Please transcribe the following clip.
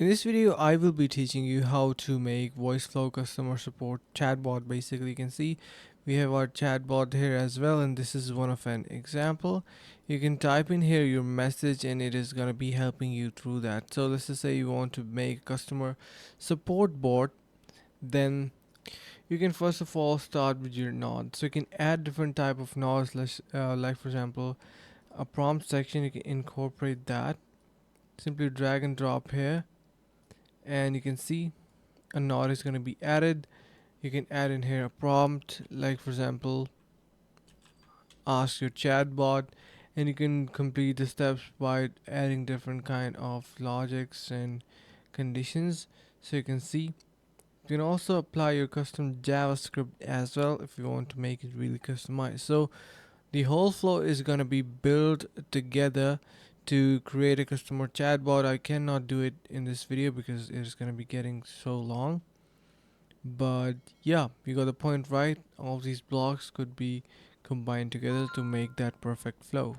In this video, I will be teaching you how to make Voiceflow customer support chatbot. Basically, you can see we have our chatbot here as well, and this is one of an example. You can type in here your message and it is going to be helping you through that. So let's just say you want to make a customer support bot, then you can first of all start with your node. So you can add different type of nodes, like for example, a prompt section. You can incorporate that. Simply drag and drop here, and you can see a node is going to be added. You can add in here a prompt, like for example, ask your chatbot, and you can complete the steps by adding different kind of logics and conditions. So you can see you can also apply your custom JavaScript as well if you want to make it really customized. So the whole flow is going to be built together to create a customer chatbot. I cannot do it in this video because it's going to be getting so long. But yeah, you got the point right. All these blocks could be combined together to make that perfect flow.